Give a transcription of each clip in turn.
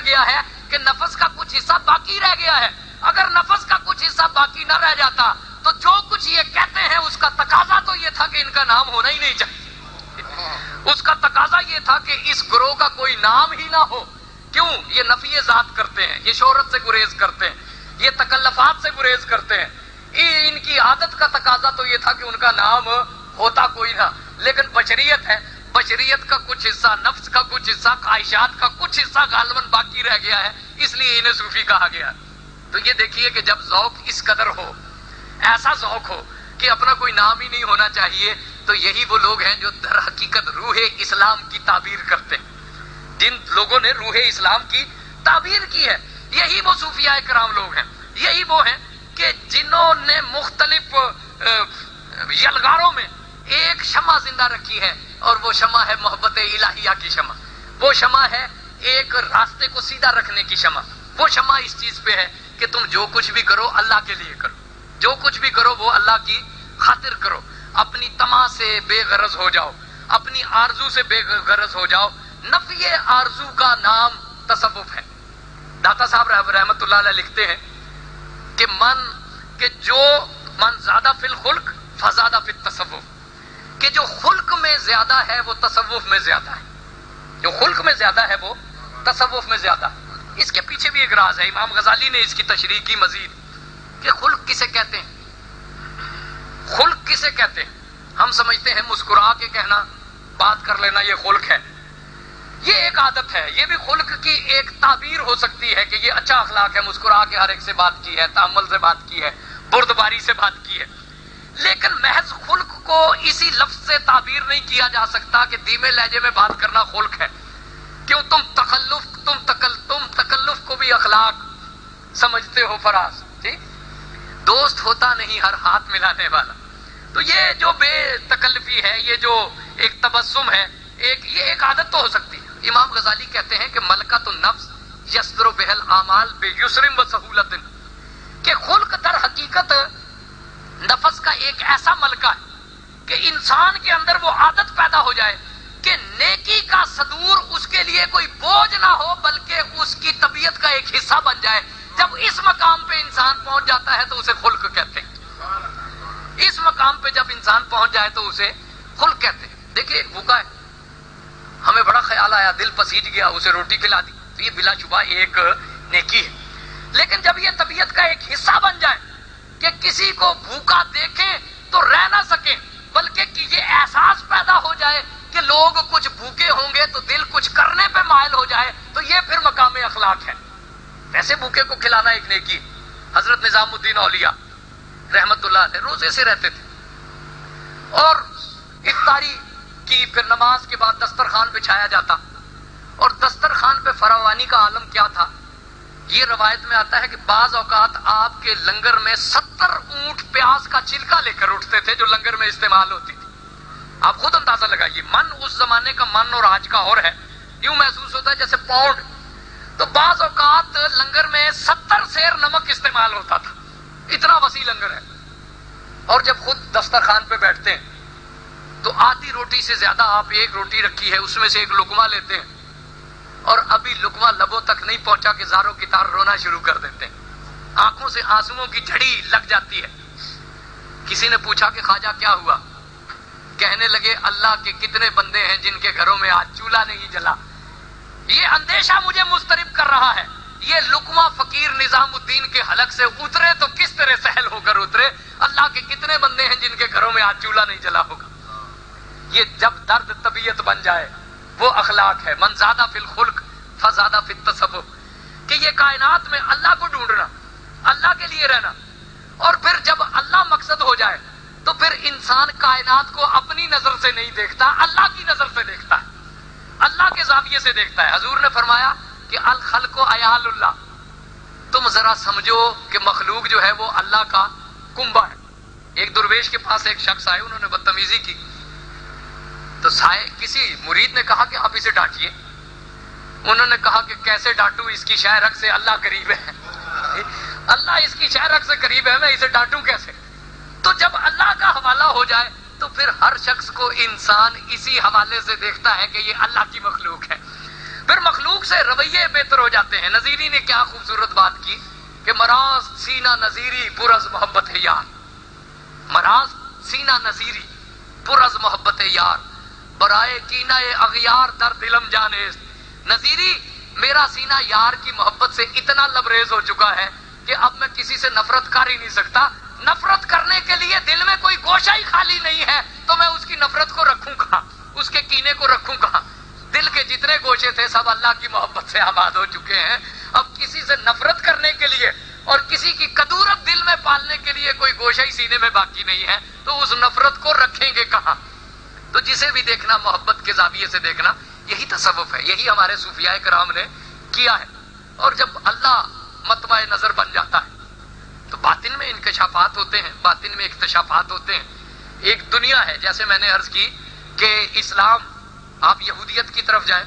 دیا گیا ہے کہ نفس کا کچھ حصہ باقی رہ گیا ہے. اگر نفس کا کچھ حصہ باقی نہ رہ جاتا تو جو کچھ یہ کہتے ہیں اس کا تقاضا تو یہ تھا کہ ان کا نام ہونا ہی نہیں چاہیے. اس کا تقاضا یہ تھا کہ اس گروہ کا کوئی نام ہی نہ ہو. کیوں؟ یہ نفی ذات کرتے ہیں, یہ شہرت سے گریز کرتے ہیں, یہ تکلفات سے گریز کرتے ہیں. ان کی عادت کا تقاضا تو یہ تھا کہ ان کا نام ہوتا کوئی نہ. لیکن بشریت ہے, بشریت کا کچھ حصہ, نفس کا کچھ حصہ, خواہشات کا کچھ حصہ غالباً باقی رہ گیا ہے, اس لیے انہیں صوفی کہا گیا. تو یہ دیکھیے کہ جب ذوق اس قدر ہو, ایسا ذوق ہو کہ اپنا کوئی نام ہی نہیں ہونا چاہیے, تو یہی وہ لوگ ہیں جو در حقیقت روح اسلام کی تعبیر کرتے ہیں. جن لوگوں نے روح اسلام کی تعبیر کی ہے, یہی وہ صوفیاء کرام لوگ ہیں. یہی وہ ہیں کہ جنہوں نے مختلف یلغاروں میں ایک شمع زندہ رکھی ہے, اور وہ شمع ہے محبت الہیہ کی شمع. وہ شمع ہے ایک راستے کو سیدھا رکھنے کی شمع. وہ شمع اس چیز پہ ہے کہ تم جو کچھ بھی کرو اللہ کے لیے کرو, جو کچھ بھی کرو وہ اللہ کی خاطر کرو. اپنی طمع سے بے غرض ہو جاؤ, اپنی آرزو سے بے غرض ہو جاؤ. نفی آرزو کا نام تصوف ہے. داتا صاحب رحمت اللہ علیہ لکھتے ہیں کہ جو من زیادہ فی الخلق فزادہ فی التصوف, کہ جو خلق میں زیادہ ہے وہ تصوف میں زیادہ ہے. جو خلق میں زیادہ ہے وہ تصوف میں زیادہ ہے. اس کے پیچھے بھی ایک راز ہے. امام غزالی نے اس کی تشریح کی مزید کہ خلق کسے کہتے ہیں. خلق کسے کہتے ہیں؟ ہم سمجھتے ہیں مسکرا کے کہنا, بات کر لینا, یہ خلق ہے. یہ ایک عادت ہے. یہ بھی خلق کی ایک تعبیر ہو سکتی ہے کہ یہ اچھا اخلاق ہے, مسکرا کے ہر ایک سے بات کی ہے, تحمل سے بات کی ہے, بردباری سے بات کی ہے. لیکن محض خلق کو اسی لفظ سے تعبیر نہیں کیا جا سکتا کہ دھیمے لہجے میں بات کرنا خلق ہے. کیوں؟ تم تکلف کو بھی اخلاق سمجھتے ہو فراز. ٹھیک, دوست ہوتا نہیں ہر ہاتھ ملانے والا. تو یہ جو بے تکلفی ہے, یہ جو ایک تبسم ہے, یہ ایک عادت تو ہو سکتی ہے. امام غزالی کہتے ہیں کہ ملکۃ النفس یستر بہل اعمال بے یسر و سہولت, کہ خلق در حقیقت نفس کا ایک ایسا ملکہ ہے کہ انسان کے اندر وہ عادت پیدا ہو جائے کہ نیکی کا صدور اس کے لیے کوئی بوجھ نہ ہو بلکہ اس کی طبیعت کا ایک حصہ بن جائے. جب اس مقام پہ انسان پہنچ جاتا ہے تو اسے خلق کہتے ہیں. اس مقام پہ جب انسان پہنچ جائے تو اسے خلق کہتے ہیں. دیکھیے ایک بھوکا ہے, ہمیں بڑا خیال آیا, دل پسیج گیا, اسے روٹی کھلا دی, تو یہ بلا شبہ ایک نیکی ہے. لیکن جب یہ طبیعت کا ایک حصہ بن جائے کہ کسی کو بھوکا دیکھیں تو رہ نہ سکیں, بلکہ کہ یہ احساس پیدا ہو جائے کہ لوگ کچھ بھوکے ہوں گے تو دل کچھ کرنے پہ مائل ہو جائے, تو یہ پھر مقام اخلاق ہے. ویسے بھوکے کو کھلانا ایک نیکی. حضرت نظام الدین اولیاء رحمت اللہ علیہ روزے سے رہتے تھے, اور افطاری کی پھر نماز کے بعد دسترخوان بچھایا جاتا, اور دسترخوان پہ فراوانی کا عالم کیا تھا. یہ روایت میں آتا ہے کہ بعض اوقات آپ کے لنگر میں 70 اونٹ پیاز کا چھلکا لے کر اٹھتے تھے جو لنگر میں استعمال ہوتی تھی. آپ خود اندازہ لگائیے, من اس زمانے کا من اور آج کا اور ہے. یوں محسوس ہوتا ہے جیسے پاؤنڈ. تو بعض اوقات لنگر میں 70 سیر نمک استعمال ہوتا تھا, اتنا وسیع لنگر ہے. اور جب خود دسترخوان پہ بیٹھتے ہیں تو آدھی روٹی سے زیادہ آپ ایک روٹی رکھی ہے اس میں سے ایک لقمہ لیتے ہیں, اور ابھی لقمہ لبوں تک نہیں پہنچا کہ زاروں کی طرح رونا شروع کر دیتے ہیں. آنکھوں سے آنسوؤں کی جھڑی لگ جاتی ہے. کسی نے پوچھا کہ خواجہ کیا ہوا؟ کہنے لگے اللہ کے کتنے بندے ہیں جن کے گھروں میں آج چولہا نہیں جلا. یہ اندیشہ مجھے مضطرب کر رہا ہے. یہ لقمہ فقیر نظام الدین کے حلق سے اترے تو کس طرح سہل ہو کر اترے. اللہ کے کتنے بندے ہیں جن کے گھروں میں آج چولہا نہیں جلا ہوگا. یہ جب درد طبیعت بن جائے وہ اخلاق ہے. من زادہ فی الخلق فزادہ فی التصوف, کہ یہ کائنات میں اللہ کو ڈھونڈنا, اللہ کے لیے رہنا. اور پھر جب اللہ مقصد ہو جائے تو پھر انسان کائنات کو اپنی نظر سے نہیں دیکھتا, اللہ کی نظر سے دیکھتا ہے, اللہ کے زاویے سے دیکھتا ہے. حضور نے فرمایا کہ الخلق عیال اللہ, تم ذرا سمجھو کہ مخلوق جو ہے وہ اللہ کا کنبہ ہے. ایک درویش کے پاس ایک شخص آئے, انہوں نے بدتمیزی کی تو کسی مرید نے کہا کہ آپ اسے ڈانٹیے. انہوں نے کہا کہ کیسے ڈانٹوں, اس کی شہ رگ سے اللہ قریب ہے. اللہ اس کی شہ رگ سے قریب ہے, میں اسے ڈانٹوں کیسے؟ تو جب اللہ کا حوالہ ہو جائے تو پھر ہر شخص کو انسان اسی حوالے سے دیکھتا ہے کہ یہ اللہ کی مخلوق ہے. پھر مخلوق سے رویے بہتر ہو جاتے ہیں. نظیری نے کیا خوبصورت بات کی کہ مراز سینہ نظیری پر از محبت یار. مراز سینہ نظیری پر از محبت یار، برائے کینہ اغیار در دلم جانے. نظیری میرا سینہ یار کی محبت سے اتنا لبریز ہو چکا ہے کہ اب میں کسی سے نفرت کر ہی نہیں سکتا. نفرت کرنے کے لیے دل میں کوئی گوشہ ہی خالی نہیں ہے تو میں اس کی نفرت کو رکھوں کہاں، اس کے کینے کو رکھوں کہاں. دل کے جتنے گوشے تھے سب اللہ کی محبت سے آباد ہو چکے ہیں. اب کسی سے نفرت کرنے کے لیے اور کسی کی کدورت دل میں پالنے کے لیے کوئی گوشہ ہی سینے میں باقی نہیں ہے، تو اس نفرت کو رکھیں گے کہاں. تو جسے بھی دیکھنا محبت کے زاویے سے دیکھنا، یہی تصوف ہے، یہی ہمارے صوفیاء کرام نے کیا ہے. اور جب اللہ مطمع نظر بن جاتا ہے تو باطن میں انکشافات ہوتے ہیں، باطن میں اکتشافات ہوتے ہیں. ایک دنیا ہے، جیسے میں نے عرض کی کہ اسلام، آپ یہودیت کی طرف جائیں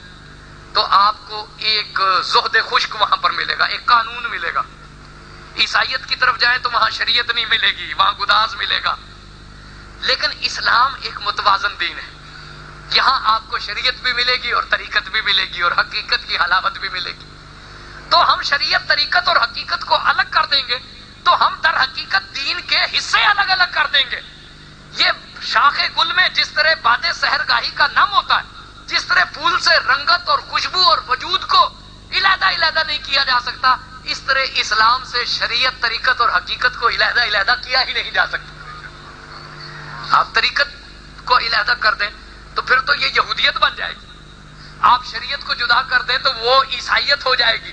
تو آپ کو ایک زہد خشک وہاں پر ملے گا، ایک قانون ملے گا. عیسائیت کی طرف جائیں تو وہاں شریعت نہیں ملے گی، وہاں گداز ملے گا. لیکن اسلام ایک متوازن دین ہے. یہاں آپ کو شریعت بھی ملے گی اور طریقت بھی ملے گی اور حقیقت کی حلاوت بھی ملے گی. تو ہم شریعت، طریقت اور حقیقت کو الگ کر دیں گے تو ہم در حقیقت دین کے حصے الگ الگ کر دیں گے. یہ شاخ گل میں جس طرح باد سحرگاہی کا نم ہوتا ہے، جس طرح پھول سے رنگت اور خوشبو اور وجود کو علیحدہ علیحدہ نہیں کیا جا سکتا، اس طرح اسلام سے شریعت، طریقت اور حقیقت کو علیحدہ علیحدہ کیا ہی نہیں جا سکتا. آپ طریقت کو علیحدہ کر دیں تو پھر تو یہ یہودیت بن جائے گی. آپ شریعت کو جدا کر دیں تو وہ عیسائیت ہو جائے گی.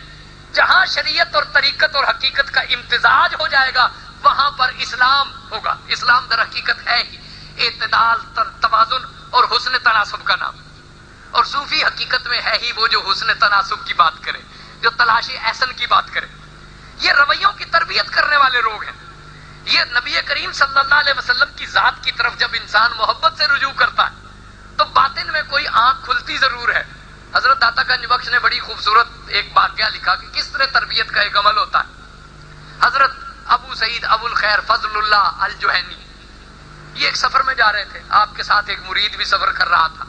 جہاں شریعت اور طریقت اور حقیقت کا امتزاج ہو جائے گا وہاں پر اسلام ہوگا. اسلام در حقیقت ہے ہی اعتدال، توازن اور حسن تناسب کا نام. اور صوفی حقیقت میں ہے ہی وہ جو حسن تناسب کی بات کرے، جو تلاش احسن کی بات کرے. یہ رویوں کی تربیت کرنے والے لوگ ہیں. یہ نبی کریم صلی اللہ علیہ وسلم کی ذات کی طرف جب انسان محبت سے رجوع کرتا ہے تو باطن میں کوئی آنکھ کھلتی ضرور ہے. حضرت داتا گنج بخش نے بڑی خوبصورت ایک واقعہ لکھا کہ کس طرح تربیت کا ایک عمل ہوتا ہے. حضرت ابو سعید ابو الخیر فضل اللہ الجوہنی یہ ایک سفر میں جا رہے تھے، آپ کے ساتھ ایک مرید بھی سفر کر رہا تھا.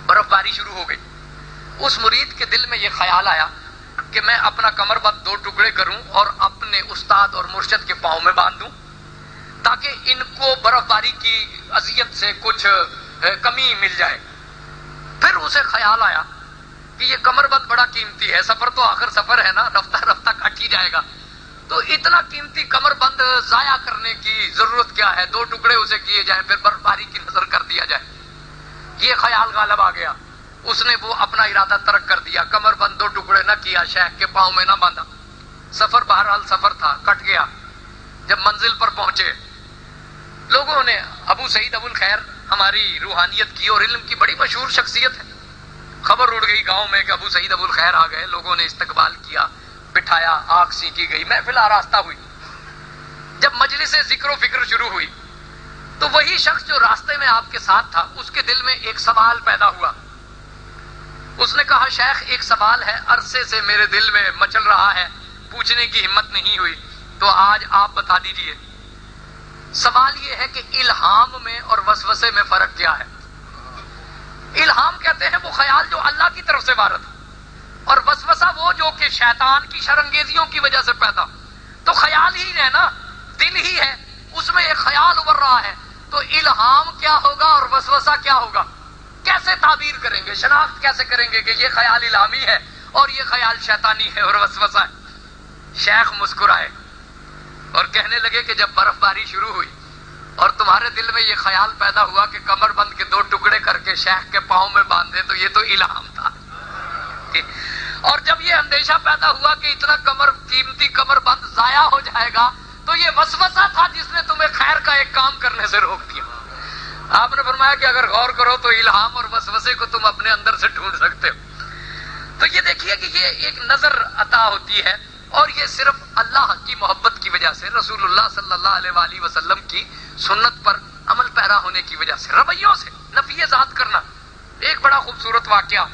برف باری شروع ہو گئی. اس مرید کے دل میں یہ خیال آیا کہ میں اپنا کمر بند 2 ٹکڑے کروں اور اپنے استاد اور مرشد کے پاؤں میں باندھ دوں تاکہ ان کو برف باری کی اذیت سے کچھ کمی مل جائے. پھر اسے خیال آیا کہ یہ کمر بند بڑا قیمتی ہے، سفر تو آخر سفر ہے نا، رفتہ رفتہ کٹ ہی جائے گا، تو اتنا قیمتی کمر بند ضائع کرنے کی ضرورت کیا ہے، 2 ٹکڑے اسے کیے جائیں پھر برف باری کی نظر کر دیا جائے. یہ خیال غالب آ گیا. اس نے وہ اپنا ارادہ ترک کر دیا، کمر بند 2 ٹکڑے نہ کیا، شیخ کے پاؤں میں نہ باندھا. سفر بہرحال سفر تھا، کٹ گیا. جب منزل پر پہنچے لوگوں نے، ابو سعید ابو الخیر ہماری روحانیت کی اور علم کی بڑی مشہور شخصیت ہے، خبر اڑ گئی گاؤں میں کہ ابو سعید ابو الخیر آ گئے. لوگوں نے استقبال کیا، بٹھایا، آنکھ سینکی گئی، محفل آراستہ ہوئی. جب مجلس ذکر و فکر شروع ہوئی تو وہی شخص جو راستے میں آپ کے ساتھ تھا اس کے دل میں ایک سوال پیدا ہوا. اس نے کہا شیخ ایک سوال ہے، عرصے سے میرے دل میں مچل رہا ہے، پوچھنے کی ہمت نہیں ہوئی تو آج آپ بتا دیجئے. سوال یہ ہے کہ الہام میں اور وسوسے میں فرق کیا ہے؟ الہام کہتے ہیں وہ خیال جو اللہ کی طرف سے وارد، اور وسوسہ وہ جو کہ شیطان کی شرانگیزیوں کی وجہ سے پیدا. تو خیال ہی ہے نا، دل ہی ہے، اس میں ایک خیال ابھر رہا ہے. تو الہام کیا ہوگا اور وسوسہ کیا ہوگا؟ کیسے تعبیر کریں گے، شناخت کیسے کریں گے کہ یہ خیال الہامی ہے اور یہ خیال شیطانی ہے اور وسوسہ ہے؟ شیخ مسکرائے اور کہنے لگے کہ جب برف باری شروع ہوئی اور تمہارے دل میں یہ خیال پیدا ہوا کہ کمر بند کے 2 ٹکڑے کر کے شیخ کے پاؤں میں باندھے تو یہ تو الہام تھا. اور جب یہ اندیشہ پیدا ہوا کہ اتنا قیمتی کمر بند ضائع ہو جائے گا تو یہ وسوسہ تھا جس نے تمہیں خیر کا ایک کام کرنے سے روک دیا. آپ نے فرمایا کہ اگر غور کرو تو الہام اور وسوسے کو تم اپنے اندر سے ڈھونڈ سکتے ہو. تو یہ دیکھیے کہ یہ ایک نظر عطا ہوتی ہے اور یہ صرف اللہ کی محبت کی وجہ سے، رسول اللہ صلی اللہ علیہ وآلہ وسلم کی سنت پر عمل پیرا ہونے کی وجہ سے، رویوں سے نفی ذات کرنا. ایک بڑا خوبصورت واقعہ،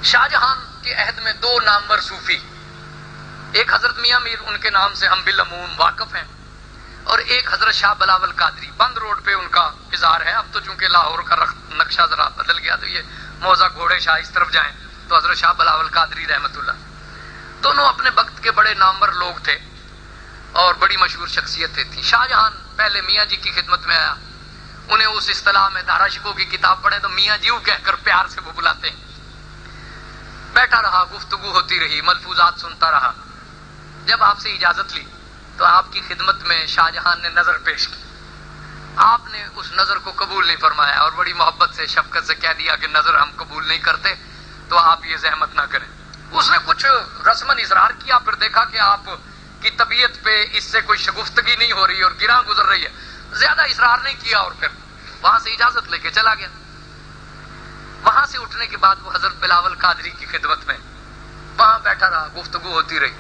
شاہ جہان کے عہد میں 2 نامور صوفی، ایک حضرت میاں میر، ان کے نام سے ہم بالعموم واقف ہیں، اور ایک حضرت شاہ بلاول قادری. بند روڈ پہ ان کا مزار ہے. اب تو چونکہ لاہور کا نقشہ ذرا بدل گیا تو یہ موزہ گھوڑے شاہ اس طرف جائیں تو حضرت شاہ بلاول قادری رحمت اللہ، دونوں اپنے وقت کے بڑے نامور لوگ تھے اور بڑی مشہور شخصیتیں تھیں. شاہ جہاں پہلے میاں جی کی خدمت میں آیا، انہیں اس اصطلاح میں دھارا شکو کی کتاب پڑھیں تو میاں جیو کہہ کر پیار سے وہ بلاتے ہیں. بیٹھا رہا، گفتگو ہوتی رہی، ملفوظات سنتا رہا. جب آپ سے اجازت لی تو آپ کی خدمت میں شاہ جہان نے نظر پیش کی. آپ نے اس نظر کو قبول نہیں فرمایا اور بڑی محبت سے شفقت سے کہہ دیا کہ نظر ہم قبول نہیں کرتے تو آپ یہ زحمت نہ کریں. اس نے کچھ رسماً اصرار کیا، پھر دیکھا کہ آپ کی طبیعت پہ اس سے کوئی شگفتگی نہیں ہو رہی اور گراں گزر رہی ہے، زیادہ اصرار نہیں کیا اور پھر وہاں سے اجازت لے کے چلا گیا. وہاں سے اٹھنے کے بعد وہ حضرت بلاول قادری کی خدمت میں وہاں بیٹھا رہا، گفتگو ہوتی رہی.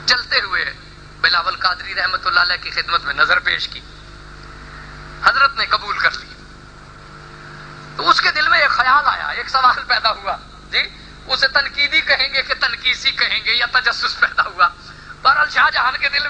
چلتے ہوئے بلاول قادری رحمت اللہ علیہ کی خدمت میں نظر پیش کی، حضرت نے قبول کر لی. تو اس کے دل میں ایک خیال آیا، ایک سوال پیدا ہوا، جی اسے تنقیدی کہیں گے کہ تنقیسی کہیں گے یا تجسس پیدا ہوا. بہرحال شاہ جہان کے دل